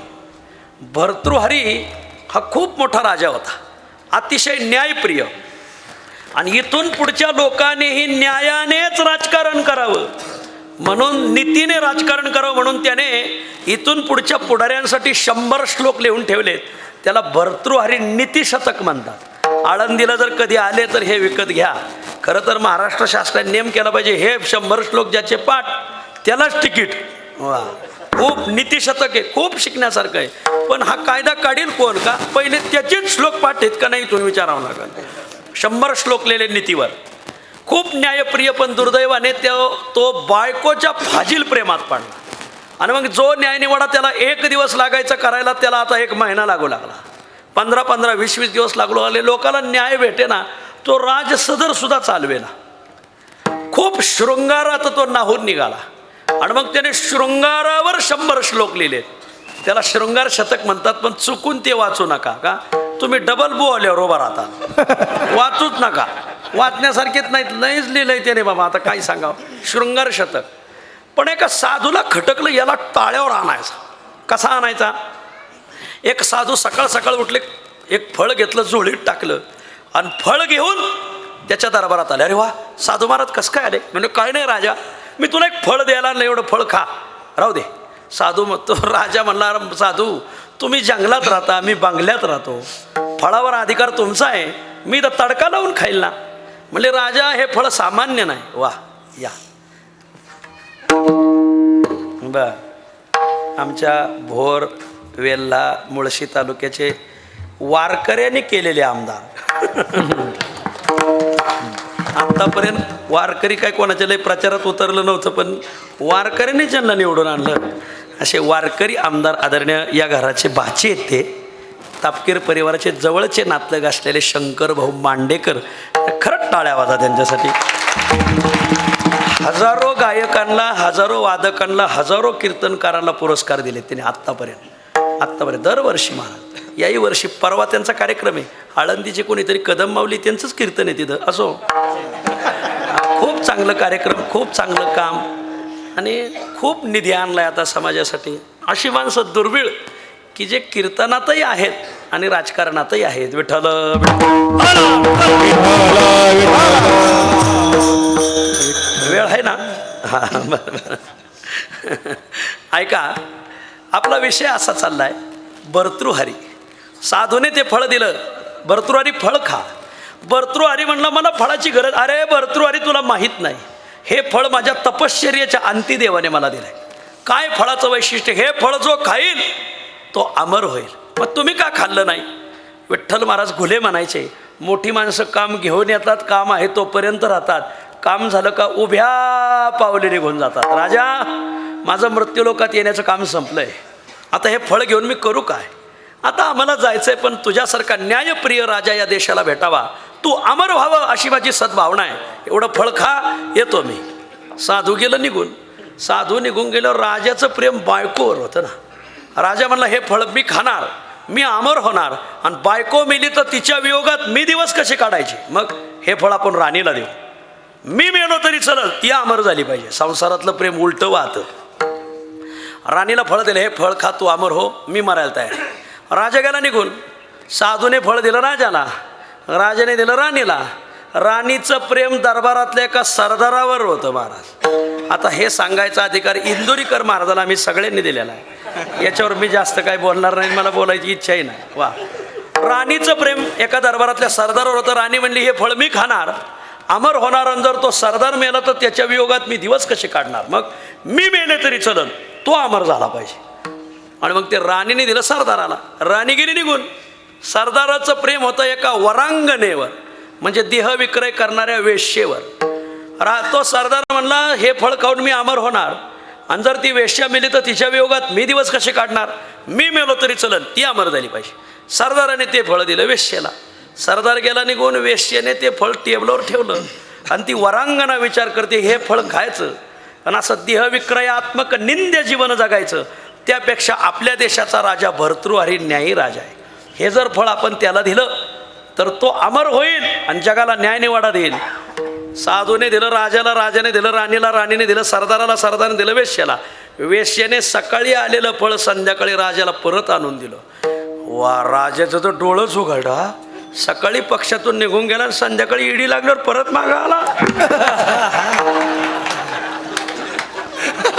भर्तृहरी हा खूप मोठा राजा होता, अतिशय न्यायप्रिय. आणि इथून पुढच्या लोकांनीही न्यायानेच राजकारण करावं म्हणून, नीतीने राजकारण करावं म्हणून त्याने इथून पुढच्या पुढाऱ्यांसाठी 100 श्लोक लिहून ठेवलेत. त्याला भर्तृहरी नीतिशतक म्हणतात. आळंदीला जर कधी आले तर हे विकत घ्या. खरं तर महाराष्ट्र शासनाने नेम केला पाहिजे, हे 100 श्लोक ज्याचे पाठ त्यालाच तिकीट. वा, खूप नीतिशतक आहे, खूप शिकण्यासारखं आहे. पण हा कायदा काढील कोण? का पहिले त्याचेच श्लोक पाठ आहेत का नाही इथून विचारावं लागेल. 100 श्लोक लिहिले नीतीवर. खूप न्यायप्रिय, पण दुर्दैवाने तो बायकोच्या फाजील प्रेमात पडला. आणि मग जो न्यायनिवाडा त्याला 1 दिवस लागायचा करायला, त्याला आता 1 महिना लागू लागला. 15-15, 20-20 दिवस लागलो आले. लोकांना न्याय भेटे ना. तो राजसदर सुद्धा चालवेला. खूप शृंगारात तो नाहून निघाला. आणि मग त्याने शृंगारावर 100 श्लोक लिहिले. त्याला शृंगार शतक म्हणतात, पण चुकून ते वाचू नका का तुम्ही डबल बोल्यावर उभा राहता. वाचूच नका, वाचण्यासारखेच नाहीत, नाहीच लिहिलंय त्याने बाबा, आता काय सांगावं. शृंगार शतक. पण एका साधूला खटकलं, याला टाळ्यावर आणायचा. कसा आणायचा? एक साधू सकाळ सकाळ उठले, एक फळ घेतलं, झोळीत टाकलं आणि फळ घेऊन त्याच्या दरबारात आले. अरे वा, साधू महाराज कसं काय आले? म्हणजे काय नाही राजा, मी तुला एक फळ द्यायला नाही, एवढं फळ खा, राहू दे. साधू तो राजा म्हणला, साधू तुम्ही जंगलात राहता, मी बंगल्यात राहतो, फळावर अधिकार तुमचा आहे, मी तर तडका लावून खाईल ना. म्हणले राजा हे फळ सामान्य नाही. वा या बर. आमच्या भोर वेल्हा मुळशी तालुक्याचे वारकऱ्यांनी केलेले आमदार. आतापर्यंत वारकरी काय कोणाच्या लय प्रचारात उतरलं नव्हतं, पण वारकऱ्यांनी ज्यांना निवडून आणलं असे वारकरी आमदार आदरणीय या घराचे भाचे आहेत. ते तापकीर परिवाराचे जवळचे नातलग असलेले शंकर भाऊ मांडेकर. खरंच टाळ्या वाजा त्यांच्यासाठी. हजारो गायकांना, हजारो वादकांना, हजारो कीर्तनकारांना पुरस्कार दिले त्यांनी आत्तापर्यंत दरवर्षी. महाराज याही वर्षी परवा त्यांचा कार्यक्रम आहे, आळंदीचे कोणीतरी कदम माऊली त्यांचंच कीर्तन आहे तिथं. असो, खूप चांगलं कार्यक्रम, खूप चांगलं काम आणि खूप निधी आणलाय आता समाजासाठी. अशी माणसं दुर्मिळ की जे कीर्तनातही आहेत आणि राजकारणातही आहेत. विठ्ठल वेळ आहे ना? हां बरं. ऐका, आपला विषय असा चाललाय, भर्तृहरी. साधूने ते फळ दिलं, भर्तृहरी फळ खा. भर्तृहरी म्हणला मला फळाची गरज. अरे भर्तृहरी तुला माहीत नाही, हे फळ माझ्या तपश्चर्याच्या अंतिदेवाने मला दिलंय. काय फळाचं वैशिष्ट्य? हे फळ जो खाईल तो अमर होईल. मग तुम्ही का खाल्लं नाही? विठ्ठल महाराज घुले म्हणायचे, मोठी माणसं काम घेऊन येतात, काम आहे तोपर्यंत राहतात, काम झालं का उभ्या पावले निघून जातात. राजा माझं मृत्यूलोकात येण्याचं काम संपलंय, आता हे फळ घेऊन मी करू काय? आता आम्हाला जायचंय, पण तुझ्यासारखा न्यायप्रिय राजा या देशाला भेटावा, तू अमर व्हावं अशी माझी सद्भावना आहे. एवढं फळ खा, येतो मी. साधू गेलं निघून. साधू निघून गेल्यावर राजाचं प्रेम बायकोवर होतं ना. राजा म्हणला हे फळ मी खाणार, मी अमर होणार, आणि बायको मेली तर तिच्या वियोगात मी दिवस कसे काढायचे? मग हे फळ आपण राणीला देऊ. मी मेलो तरी चलल, ती अमर झाली पाहिजे. संसारातलं प्रेम उलटं वाहतं. राणीला फळ दिलं, हे फळ खा, तू अमर हो, मी मरायला तयार. राजा गेला निघून. साधूने फळ दिलं राजाला, राजाने दिलं राणीला. राणीचं प्रेम दरबारातल्या एका सरदारावर होतं महाराज. आता हे सांगायचा अधिकार इंदुरीकर महाराजाला आम्ही सगळ्यांनी दिलेला आहे. याच्यावर मी जास्त काय बोलणार नाही, मला बोलायची इच्छाही नाही. वा, राणीचं प्रेम एका दरबारातल्या सरदारावर होतं. राणी म्हणली हे फळ मी खाणार, अमर होणार, आणि जर तो सरदार मेला तर त्याच्या वियोगात मी दिवस कसे काढणार? मग मी मेले तरी चलन, तो अमर झाला पाहिजे. आणि मग ते राणीने दिलं सरदाराला. राणी गेली निघून. सरदाराचं प्रेम होतं एका वरांगणेवर, म्हणजे देह विक्रय करणाऱ्या वेश्येवर. तो सरदार म्हणला हे फळ खाऊन मी अमर होणार, आणि जर ती वेश्या मेली तर तिच्या वियोगात मी दिवस कसे काढणार? मी मेलो तरी चलन, ती अमर झाली पाहिजे. सरदाराने ते फळ दिलं वेश्येला. सरदार गेला निघून. वेश्येने ते फळ टेबलावर ठेवलं, आणि ती वरांगणा विचार करते हे फळ खायचं आणि असं देहविक्रयात्मक निंद्य जीवन जगायचं, त्यापेक्षा आपल्या देशाचा राजा भर्तृहरी न्यायी राजा आहे, हे जर फळ आपण त्याला दिलं तर तो अमर होईल आणि जगाला न्याय निवाडा देईल. साधूने दिलं राजाला, राजाने दिलं राणीला, राणीने दिलं सरदाराला, सरदाराने दिलं वेश्याला. वेश्याने सकाळी आलेलं फळ संध्याकाळी राजाला परत आणून दिलं. वा, राजाचं तर डोळंच उघडा. सकाळी पक्षातून निघून गेला आणि संध्याकाळी ईडी लागल्यावर परत मागा आला.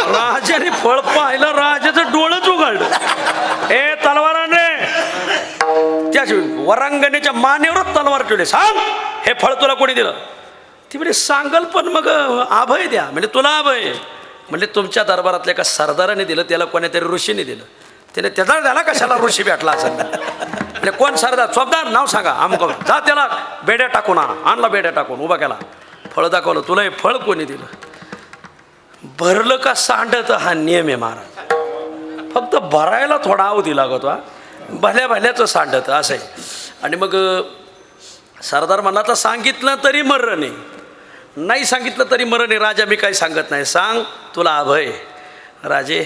राजाने फळ पाहिलं, राजाचं डोळंच उघडलं. हे तलवाराने त्या वरांगणेच्या मानेवरच तलवार ठेवली. सांग हे फळ तुला कोणी दिलं? ती म्हणजे सांगल, पण मग अभय द्या. म्हणजे तुला अभय? म्हणजे तुमच्या दरबारातल्या एका सरदाराने दिलं, त्याला कोणीतरी ऋषीने दिलं. त्याने त्याचा त्याला कशाला ऋषी भेटला असं? म्हणजे कोण सरदार? स्वबदार नाव सांगा, आमक जा, त्याला बेड्या टाकून आणला, बेड्या टाकून उभा केला, फळ दाखवलं. तुला हे फळ कोणी दिलं? भरलं का सांडत हा नियम आहे महाराज. फक्त भरायला थोडा अवधी लागतो. हा भल्या भल्याचं सांडत असं आहे. आणि मग सरदार म्हणला तर सांगितलं तरी मरण नाही, नाही सांगितलं तरी मरण आहे. राजा मी काही सांगत नाही, सांग तुला अभय. राजे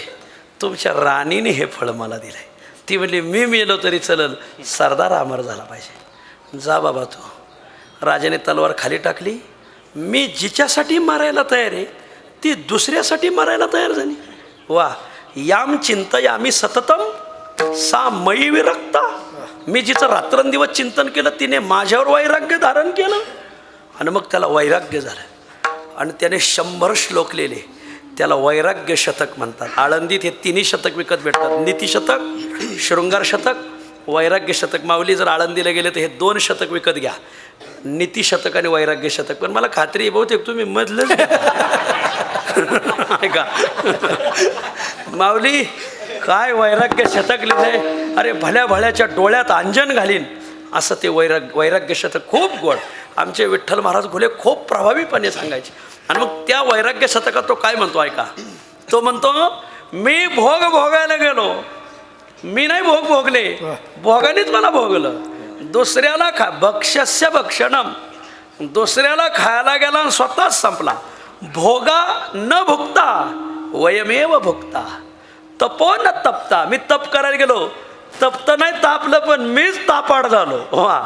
तुमच्या राणीने हे फळ मला दिलंय. ती म्हणली मी मेलो तरी चलल, सरदार अमर झाला पाहिजे. जा बाबा तू. राजाने तलवार खाली टाकली. मी जिच्यासाठी मारायला तयार आहे ती दुसऱ्यासाठी मारायला तयार झाली. वा. याम चिंतयामी सततम सा मयी विरक्ता. मी जिचं रात्रंदिवस चिंतन केलं तिने माझ्यावर वैराग्य धारण केलं आणि मग त्याला वैराग्य झालं आणि त्याने 100 श्लोक लिहिले. त्याला वैराग्य शतक म्हणतात. आळंदीत हे 3 शतक विकत भेटतात. नीतिशतक, शृंगार शतक, वैराग्य शतक. माऊली जर आळंदीला गेले तर हे 2 शतक विकत घ्या, नीतिशतक आणि वैराग्य शतक. पण मला खात्री आहे बहुतेक तुम्ही मधलंच का. माऊली काय वैराग्य शतक लिहिलंय. अरे भल्या भल्याच्या डोळ्यात अंजन घालीन असं ते वैराग्य शतक. खूप गोड. आमचे विठ्ठल महाराज घुले खूप प्रभावीपणे सांगायचे. आणि मग त्या वैराग्य शतकात तो काय म्हणतो ऐका. तो म्हणतो मी भोग भोगायला गेलो, मी नाही भोग भोगले, भोगानेच मला भोगलं. दुसऱ्याला भक्ष्यस्य भक्षणम, दुसऱ्याला खायला गेला आणि स्वतःच संपला. भोगा न भुक्ता वयमेव भुक्ता. तपो न तपता. मी तप करायला गेलो, तप्त नाही तापलं पण मीच तापाड झालो. वा.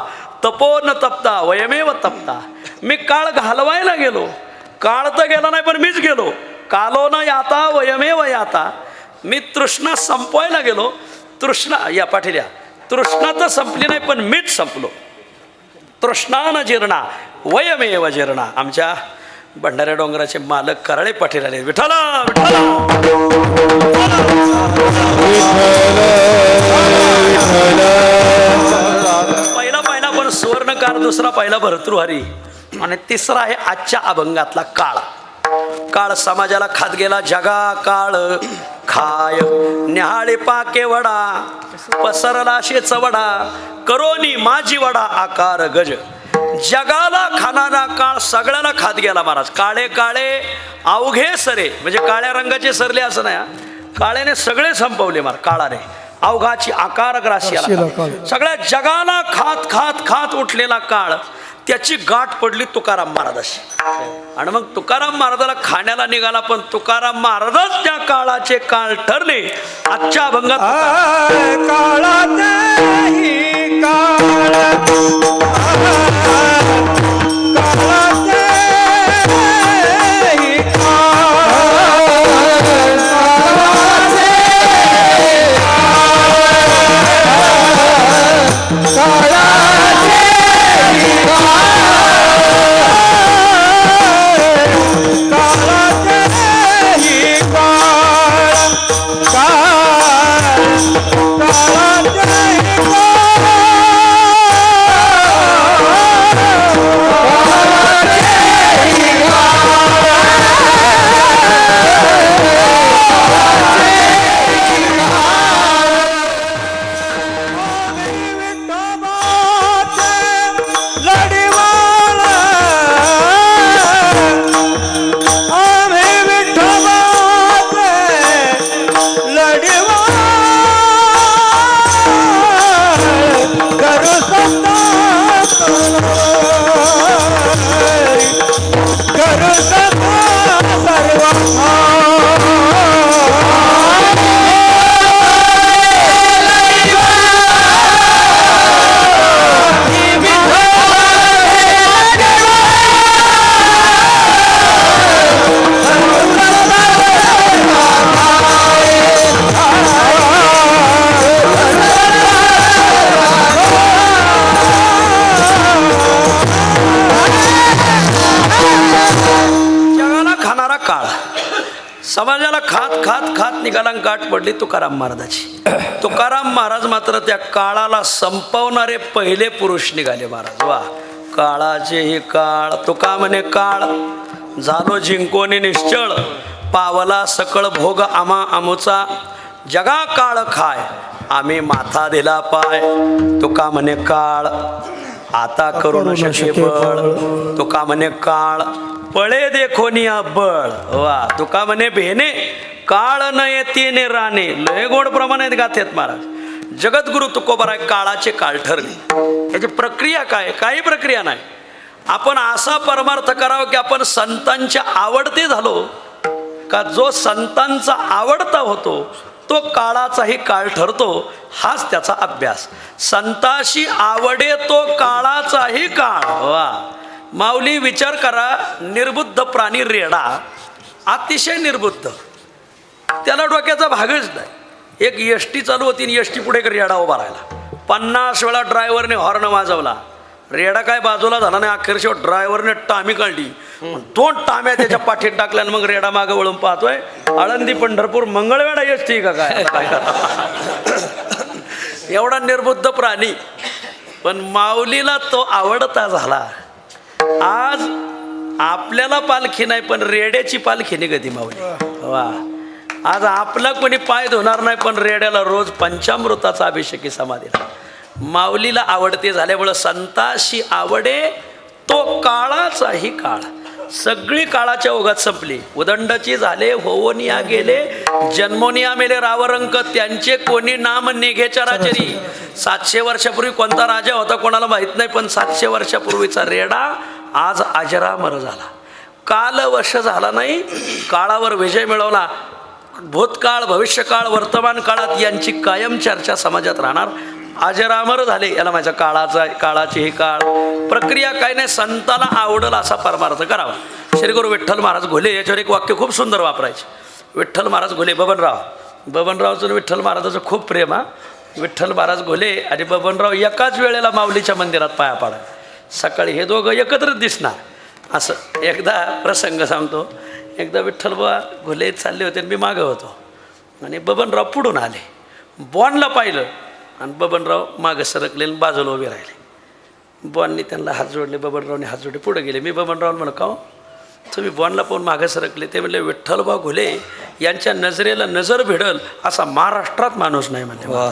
तपो न तपता वयमेव तपता. मी काळ घालवायला गेलो, काळ तर गेला नाही पण मीच गेलो. कालो न याता वयमेव याता. मी तृष्णा संपवायला गेलो, तृष्णा या पाठील्या तृष्णा तर संपली नाही पण मीच संपलो. तृष्णा न जीर्णा वयमेव जीर्णा. आमच्या भंडाऱ्या डोंगराचे मालक कराळे पाटील आले. विठ्ठला विठ्ठला पहिला पण सुवर्णकार, दुसरा पहिला भर्तृहरी आणि तिसरा आहे आजच्या अभंगातला काळ. काळ समाजाला खात गेला. जगा काळ खाय न्याहाळे पाके वडा, पसरला शेचवडा, करोनी माझी वडा आकार गज. जगाला खाणारा काळ सगळ्याला खात गेला महाराज. काळे काळे अवघे सरे, म्हणजे काळ्या रंगाचे सरले असं नाही. काळ्याने सगळे संपवले महाराज. काळाने अवघाची आकार ग्रासियाला. सगळ्या जगाला खात खात खात उठलेला काळ, त्याची गाठ पडली तुकाराम महाराजाशी. आणि मग तुकाराम महाराजाला खाण्याला निघाला. पण तुकाराम महाराजच त्या काळाचे काळ ठरले. आजच्या अभंगात समाजाला खात खात खात निघाला. गाठ पडली तुकाराम महाराजाची. तुकाराम महाराज मात्र त्या काळाला संपवणारे पहिले पुरुष निघाले महाराज. वा. काळाचे हे काळ तुका म्हणे काळ झालो जिंकोनी निश्चळ, पावला सकळ भोग आम्हा आमुचा, जगा काळ खाय आम्ही माथा दिला पाय. तुका म्हणे काळ आता करू न शके बळ. तुका म्हणे काळ पळे देखोनिया बळ. वा. तुका म्हणे भेने काळ न येते राणे. लय गोड प्रमाणात गाथेत महाराज. जगद्गुरु तुकोबाराय काळाचे काळ ठरले. याची प्रक्रिया काय? काही प्रक्रिया नाही. आपण असा परमार्थ करावा की आपण संतांच्या आवडते झालो का जो संतांचा आवडता होतो तो काळाचाही काळ ठरतो, हाच त्याचा अभ्यास. संताशी आवडे तो काळाचाही काळ. वा माऊली, विचार करा, निर्बुद्ध प्राणी रेडा, अतिशय निर्बुद्ध, त्याला डोक्याचा भागच नाही. एक एसटी चालू होती आणि एसटी पुढे एक रेडा उभा राहिला. 50 वेळा ड्रायव्हरने हॉर्न वाजवला, रेडा काय बाजूला झाला नाही. अखेर शेवट ड्रायव्हरने टामी काढली, 2 टाम्या त्याच्या पाठीत टाकल्या आणि मग रेडा मागं वळून पाहतोय, आळंदी पंढरपूर मंगळवेढा एसटी का काय. एवढा निर्बुद्ध प्राणी, पण माऊलीला तो आवडता झाला. आज आपल्याला पालखी नाही, पण रेड्याची पालखी निघती माऊली. वा, आज आपला कोणी पाय धुणार नाही, पण रेड्याला रोज पंचामृताचा अभिषेकी समाधीला. माऊलीला आवडते झाल्यामुळं संताशी आवडे तो काळाचाही काळ. सगळी काळाच्या ओघात संपली. उदंडची झाले होवनिया गेले, जन्मोनिया मेले रावरंक, त्यांचे कोणी नाम निघे चराचरी. 700 वर्षापूर्वी कोणता राजा होता कोणाला माहीत नाही, पण 700 वर्षापूर्वीचा रेडा आज अजरामर झाला. कालवश झाला नाही, काळावर विजय मिळवला. भूतकाळ, भविष्यकाळ, वर्तमान काळात यांची कायम चर्चा समाजात राहणार. अजरामर झाले, याला माझ्या काळाची ही काळ. प्रक्रिया काय नाही, संताला आवडल असा परमार्थ करावा. श्री गुरु विठ्ठल महाराज घोले याच्यावर एक वाक्य खूप सुंदर वापरायचे. विठ्ठल महाराज घोले, बबनरावचं विठ्ठल महाराजाचं खूप प्रेम. विठ्ठल महाराज घोले आणि बबनराव एकाच वेळेला माऊलीच्या मंदिरात पाया पाडा. सकाळी हे दोघं एकत्रच दिसणार. असं एकदा प्रसंग सांगतो. एकदा विठ्ठल घोले चालले होते आणि मी मागं होतो आणि बबनराव पुढून आले. बॉनला पाहिलं आणि बबनराव मागं सरकले आणि बाजूला उभे राहिले. बॉननी त्यांना हात जोडले, बबनरावने हात जोडले, पुढे गेले. मी बबनराव म्हणलं, का तुम्ही बॉनला पाहून मागं सरकले? ते म्हणले, विठ्ठलबा घोले यांच्या नजरेला नजर भिडल असा महाराष्ट्रात माणूस नाही म्हणले. वा,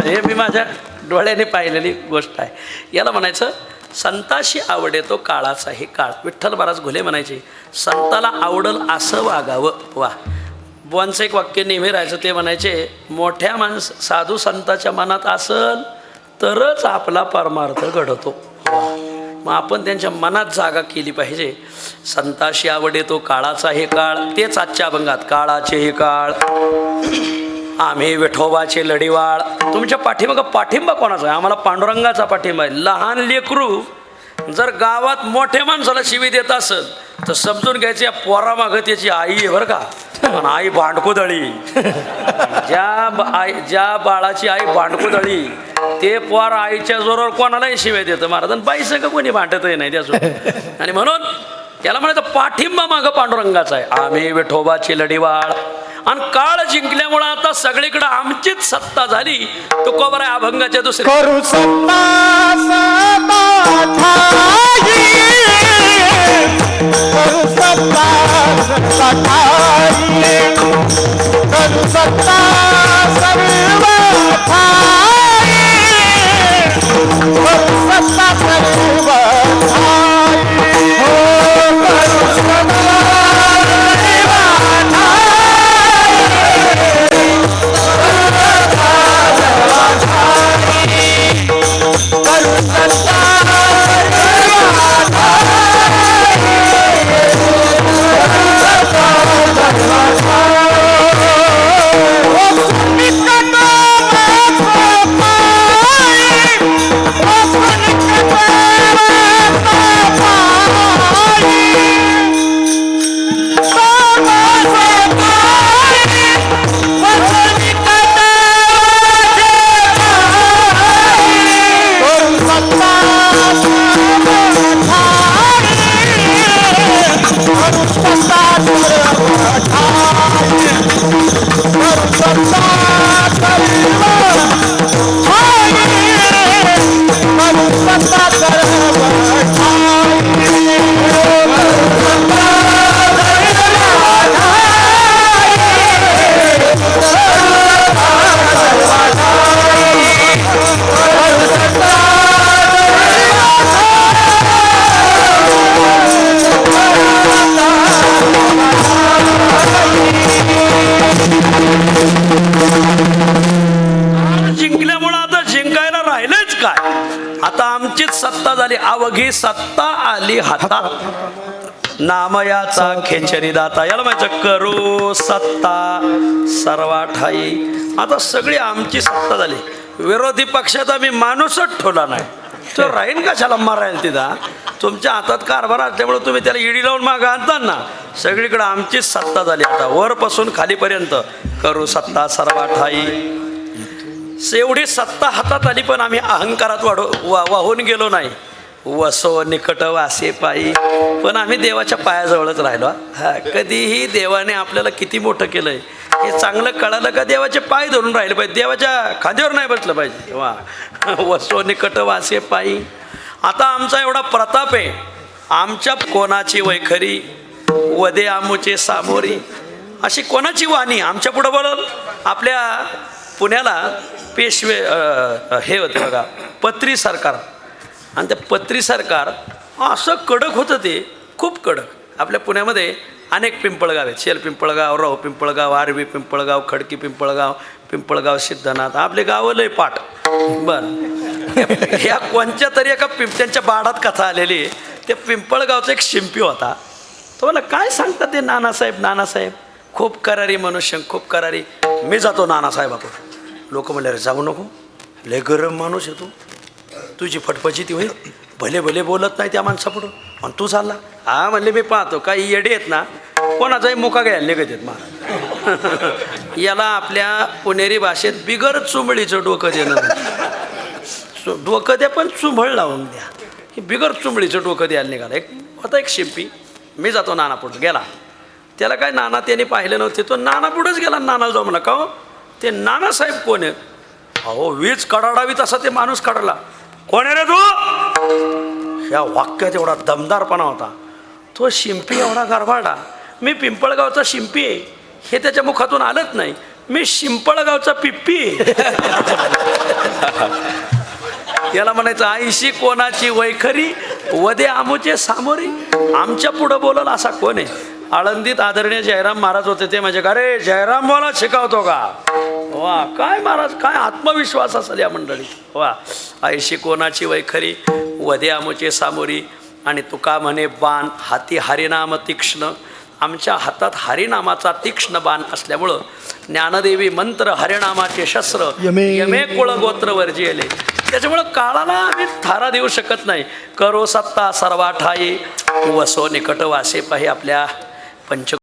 हे मी माझ्या डोळ्याने पाहिलेली गोष्ट आहे. याला म्हणायचं संताशी आवडे तो काळाचाही काळ. विठ्ठल महाराज घोले म्हणायचे, संताला आवडल असं वागावं. वा, बुवांचं एक वाक्य नेहमी राहायचं. ते म्हणायचे, मोठ्या साधू संताच्या मनात असल तरच आपला परमार्थ घडतो. मग आपण त्यांच्या मनात जागा केली पाहिजे. संताशी आवडे तो काळाचाही काळ, तेच आजच्या अभंगात काळाचेही काळ. आम्ही विठोबाचे लढीवाळ. तुमच्या पाठीमागं पाठिंबा कोणाचा आहे? आम्हाला पांडुरंगाचा पाठिंबा आहे. लहान लेकरू जर गावात मोठ्या माणसाला शिवी देत असेल तर समजून घ्यायचं या पोरामागं त्याची आई आहे बरं का. पण आई भांडकुदळी. ज्या बाळाची आई भांडकुदळी ते पोर आईच्या जोरावर कोणालाही शिव्या देतं महाराज. आणि बाई सगळं कोणी भांडतही नाही त्यासोबत. आणि म्हणून त्याला म्हणायचं पाठिंबा मागं पांडुरंगाचा आहे. आम्ही विठोबाची लढीवाळ. आणि काळ जिंकल्यामुळं आता सगळीकडे आमचीच सत्ता झाली. तुकोबर आहे अभंगाच्या दुसऱ्या, करू सत्ता आता आमचीच सत्ता झाली. अवघी सत्ता आली हातात. नामयाचा खेचरी दाता. याला म्हणायचं करू सत्ता सर्वा ठाई. आता सगळी आमची सत्ता झाली. विरोधी पक्षात आम्ही माणूसच ठेवला नाही. तो राहीन कशाला मारायला तिथं? तुमच्या हातात कारभार असल्यामुळे तुम्ही त्याला ईडी लावून मागं आणता ना. सगळीकडे आमचीच सत्ता झाली. आता वरपासून खालीपर्यंत करू सत्ता सर्वा ठाई. एवढी सत्ता हातात आली पण आम्ही अहंकारात वाहून गेलो नाही. वसो निकट वासे पायी. पण आम्ही देवाच्या पायाजवळच राहिलो. हा, कधीही देवाने आपल्याला किती मोठं केलंय हे चांगलं कळालं का देवाचे पाय धरून राहिले पाहिजे. देवाच्या खांद्यावर नाही बसलं पाहिजे. वा वसो निकट वासे पायी. आता आमचा एवढा प्रताप आहे. आमच्या कोणाची वैखरी वदे आमुचे सामोरी. अशी कोणाची वाणी आमच्या पुढं बोलल. आपल्या पुण्याला पेशवे हे होते बघा पत्री सरकार. आणि त्या पत्री सरकार असं कडक होतं ते खूप कडक. आपल्या पुण्यामध्ये अनेक पिंपळगाव आहेत. शेल पिंपळगाव, राहू पिंपळगाव, आरवी पिंपळगाव, खडकी पिंपळगाव, पिंपळगाव सिद्धनाथ. आपले गावं लय पाठ. बरं ह्या कोणत्या तरी एका त्यांच्या बाडात कथा आलेली. त्या पिंपळगावचा एक शिंपी होता. तो मला काय सांगतात ते नानासाहेब खूप करारी मनुष्य, खूप करारी. मी जातो नानासाहेबाकडे. लोक म्हणले अरे जाऊ नको, लय गरम माणूस आहे तू, तुझी फटफची ती होईल, भले भले बोलत नाही त्या माणसापुढं. आणि तू चालला. हा म्हणले मी पाहतो काही येडे आहेत ना कोणाचाही मुका घ्यायला निघत आहेत मला. याला आपल्या पुणेरी भाषेत बिगर चुंबळीचं डोकं देणं. डोकं द्या पण चुंबळ लावून द्या. हे बिगर चुंबळीचं डोकं द्यायला निघालं. एक होता एक शिंपी. मी जातो नानापुढं. गेला. त्याला काय नाना त्याने पाहिलं नव्हते. तो नानापुढंच गेला. नानाला जाऊ म्हणला का हो ते नानासाहेब कोण आहेत? अहो वीज कडाडावी तसा ते माणूस काढला. कोण आहे रे तू? ह्या वाक्यात एवढा दमदारपणा होता. तो शिंपी एवढा गरबाडा. मी पिंपळगावचा शिंपी आहे हे त्याच्या मुखातून आलंच नाही. मी शिंपळगावचा पिप्पी आहे. याला म्हणायचं आईशी कोणाची वैखरी वदे आमुचे सामोरी. आमच्या पुढं बोलल असा कोण आहे? आळंदीत आदरणीय जयराम महाराज होते. ते म्हणजे अरे जयराम मला शिकवतो का? वा काय महाराज काय आत्मविश्वास असेल या मंडळीत. वा आईशी कोणाची वैखरी वदे आमुचे सामोरी. आणि तुका म्हणे बाण हाती हरिनाम तीक्ष्ण. आमच्या हातात हरिनामाचा तीक्ष्ण बाण असल्यामुळं ज्ञानदेवी मंत्र हरिनामाचे शस्त्र यमे कुळ गोत्र वर्जिले. त्याच्यामुळं काळाला आम्ही थारा देऊ शकत नाही. करो सत्ता सर्वा ठाई वसो निकट वासे पाही. आपल्या पंच